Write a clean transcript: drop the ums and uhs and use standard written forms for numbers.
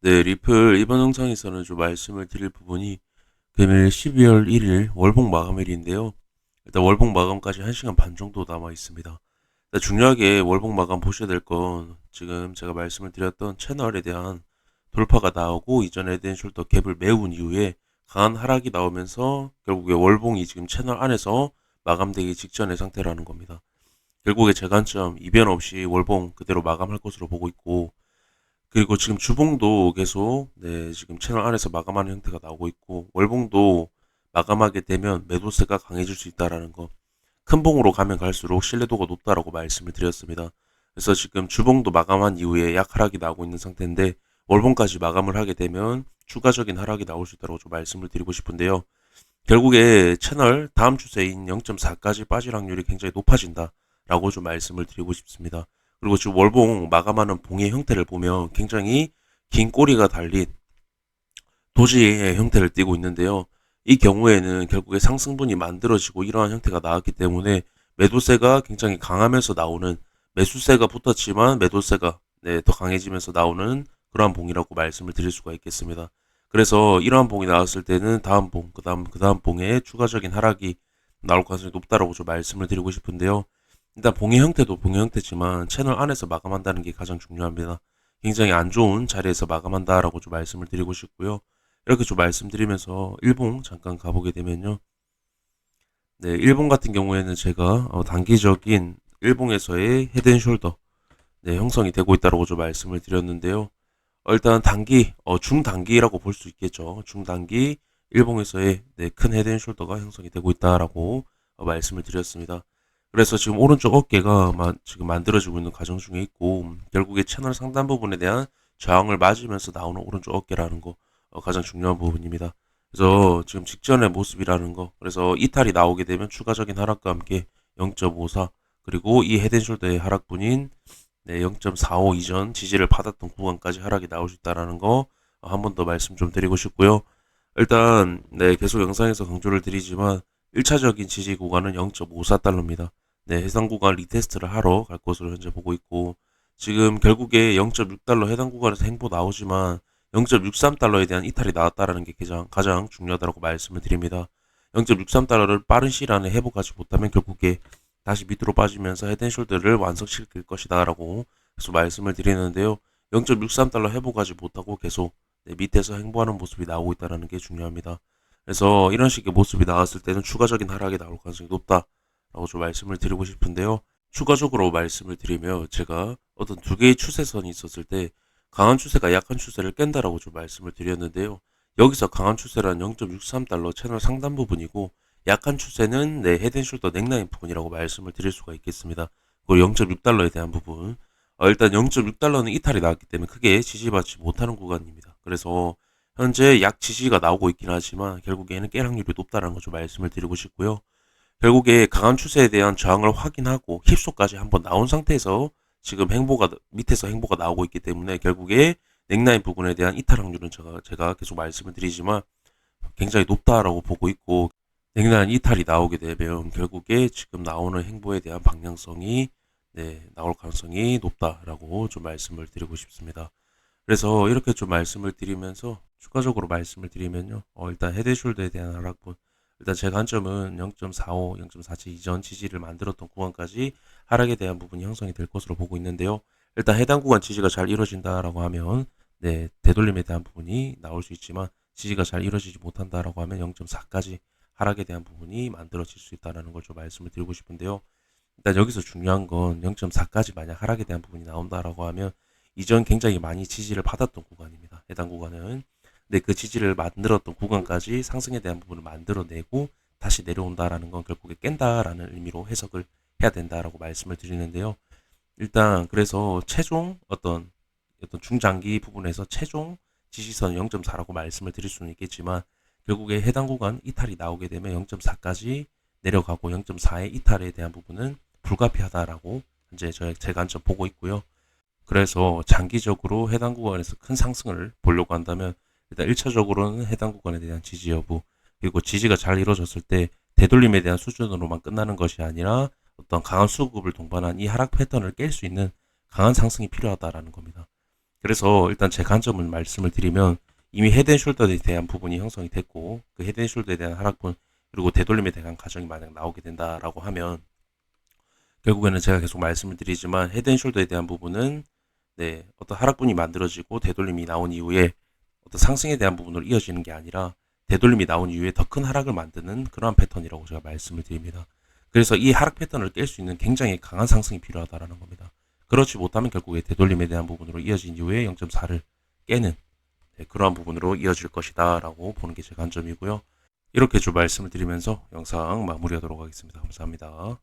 네, 리플 이번 영상에서는 좀 말씀을 드릴 부분이 금일 12월 1일 월봉 마감일인데요. 일단 월봉 마감까지 1시간 반 정도 남아 있습니다. 일단 중요하게 월봉 마감 보셔야 될 건 지금 제가 말씀을 드렸던 채널에 대한 돌파가 나오고 이전 헤드앤숄더 갭을 메운 이후에 강한 하락이 나오면서 결국에 월봉이 지금 채널 안에서 마감되기 직전의 상태라는 겁니다. 결국에 제 관점 이변 없이 월봉 그대로 마감할 것으로 보고 있고, 그리고 지금 주봉도 계속 지금 채널 안에서 마감하는 형태가 나오고 있고, 월봉도 마감하게 되면 매도세가 강해질 수 있다라는 거. 큰 봉으로 가면 갈수록 신뢰도가 높다라고 말씀을 드렸습니다. 그래서 지금 주봉도 마감한 이후에 약 하락이 나오고 있는 상태인데, 월봉까지 마감을 하게 되면 추가적인 하락이 나올 수 있다고 좀 말씀을 드리고 싶은데요. 결국에 채널 다음 추세인 0.4까지 빠질 확률이 굉장히 높아진다라고 좀 말씀을 드리고 싶습니다. 그리고 지금 월봉 마감하는 봉의 형태를 보면 굉장히 긴 꼬리가 달린 도지의 형태를 띠고 있는데요. 이 경우에는 결국에 상승분이 만들어지고 이러한 형태가 나왔기 때문에 매도세가 굉장히 강하면서 나오는, 매수세가 붙었지만 매도세가 더 강해지면서 나오는 그러한 봉이라고 말씀을 드릴 수가 있겠습니다. 그래서 이러한 봉이 나왔을 때는 다음 봉, 그 다음 봉에 추가적인 하락이 나올 가능성이 높다라고 좀 말씀을 드리고 싶은데요. 일단 봉의 형태도 봉의 형태지만 채널 안에서 마감한다는 게 가장 중요합니다. 굉장히 안 좋은 자리에서 마감한다라고 좀 말씀을 드리고 싶고요. 이렇게 좀 말씀드리면서 일봉 잠깐 가보게 되면요. 네, 일봉 같은 경우에는 제가 단기적인 일봉에서의 헤드앤숄더 형성이 되고 있다고 좀 말씀을 드렸는데요. 일단 단기, 중단기라고 볼 수 있겠죠. 중단기 일봉에서의 큰 헤드앤숄더가 형성이 되고 있다라고 말씀을 드렸습니다. 그래서 지금 오른쪽 어깨가 지금 만들어지고 있는 과정 중에 있고, 결국에 채널 상단 부분에 대한 저항을 맞으면서 나오는 오른쪽 어깨라는 거 가장 중요한 부분입니다. 그래서 지금 직전의 모습이라는 거, 그래서 이탈이 나오게 되면 추가적인 하락과 함께 0.54, 그리고 이 헤드앤숄더의 하락분인 0.45 이전 지지를 받았던 구간까지 하락이 나올 수 있다라는 거 한 번 더 말씀 좀 드리고 싶고요. 일단 계속 영상에서 강조를 드리지만 1차적인 지지 구간은 0.54달러입니다. 해당 구간 리테스트를 하러 갈 것으로 현재 보고 있고, 지금 결국에 0.6달러 해당 구간에서 행보 나오지만 0.63달러에 대한 이탈이 나왔다라는 게 가장 중요하다고 말씀을 드립니다. 0.63달러를 빠른 시일 안에 회복하지 못하면 결국에 다시 밑으로 빠지면서 헤드앤숄더를 완성시킬 것이다라고 계속 말씀을 드리는데요. 0.63달러 회복하지 못하고 계속 밑에서 행보하는 모습이 나오고 있다는 게 중요합니다. 그래서 이런 식의 모습이 나왔을 때는 추가적인 하락이 나올 가능성이 높다라고 좀 말씀을 드리고 싶은데요. 추가적으로 말씀을 드리면 제가 어떤 두 개의 추세선이 있었을 때 강한 추세가 약한 추세를 깬다라고 좀 말씀을 드렸는데요. 여기서 강한 추세란 0.63달러 채널 상단 부분이고, 약한 추세는 헤드앤숄더 넥라인 부분이라고 말씀을 드릴 수가 있겠습니다. 그리고 0.6달러에 대한 부분. 일단 0.6달러는 이탈이 나왔기 때문에 크게 지지받지 못하는 구간입니다. 그래서 현재 약 지지가 나오고 있긴 하지만 결국에는 깰 확률이 높다는 거 좀 말씀을 드리고 싶고요. 결국에 강한 추세에 대한 저항을 확인하고 힙소까지 한번 나온 상태에서 지금 밑에서 행보가 나오고 있기 때문에 결국에 넥라인 부분에 대한 이탈 확률은 제가 계속 말씀을 드리지만 굉장히 높다라고 보고 있고, 냉난 이탈이 나오게 되면 결국에 지금 나오는 행보에 대한 방향성이 나올 가능성이 높다라고 좀 말씀을 드리고 싶습니다. 그래서 이렇게 좀 말씀을 드리면서 추가적으로 말씀을 드리면요. 일단 헤드숄더에 대한 하락분, 일단 제 관점은 0.45, 0.47 이전 지지를 만들었던 구간까지 하락에 대한 부분이 형성이 될 것으로 보고 있는데요. 일단 해당 구간 지지가 잘 이루어진다라고 하면 되돌림에 대한 부분이 나올 수 있지만, 지지가 잘 이루어지지 못한다라고 하면 0.4까지 하락에 대한 부분이 만들어질 수 있다는 걸 좀 말씀을 드리고 싶은데요. 일단 여기서 중요한 건 0.4까지 만약 하락에 대한 부분이 나온다라고 하면 이전 굉장히 많이 지지를 받았던 구간입니다. 해당 구간은. 근데 그 지지를 만들었던 구간까지 상승에 대한 부분을 만들어내고 다시 내려온다라는 건 결국에 깬다라는 의미로 해석을 해야 된다라고 말씀을 드리는데요. 일단 그래서 최종 어떤 중장기 부분에서 최종 지지선 0.4라고 말씀을 드릴 수는 있겠지만, 결국에 해당 구간 이탈이 나오게 되면 0.4까지 내려가고 0.4의 이탈에 대한 부분은 불가피하다라고 현재 제 관점 보고 있고요. 그래서 장기적으로 해당 구간에서 큰 상승을 보려고 한다면 일단 1차적으로는 해당 구간에 대한 지지 여부, 그리고 지지가 잘 이루어졌을 때 되돌림에 대한 수준으로만 끝나는 것이 아니라 어떤 강한 수급을 동반한 이 하락 패턴을 깰 수 있는 강한 상승이 필요하다라는 겁니다. 그래서 일단 제 관점을 말씀을 드리면 이미 헤드앤숄더에 대한 부분이 형성이 됐고 그 헤드앤숄더에 대한 하락분 그리고 되돌림에 대한 가정이 만약 나오게 된다라고 하면 결국에는 제가 계속 말씀을 드리지만 헤드앤숄더에 대한 부분은 네, 어떤 하락분이 만들어지고 되돌림이 나온 이후에 어떤 상승에 대한 부분으로 이어지는 게 아니라 되돌림이 나온 이후에 더 큰 하락을 만드는 그러한 패턴이라고 제가 말씀을 드립니다. 그래서 이 하락 패턴을 깰 수 있는 굉장히 강한 상승이 필요하다라는 겁니다. 그렇지 못하면 결국에 되돌림에 대한 부분으로 이어진 이후에 0.4를 깨는 네, 그러한 부분으로 이어질 것이다 라고 보는 게 제 관점이고요. 이렇게 좀 말씀을 드리면서 영상 마무리하도록 하겠습니다. 감사합니다.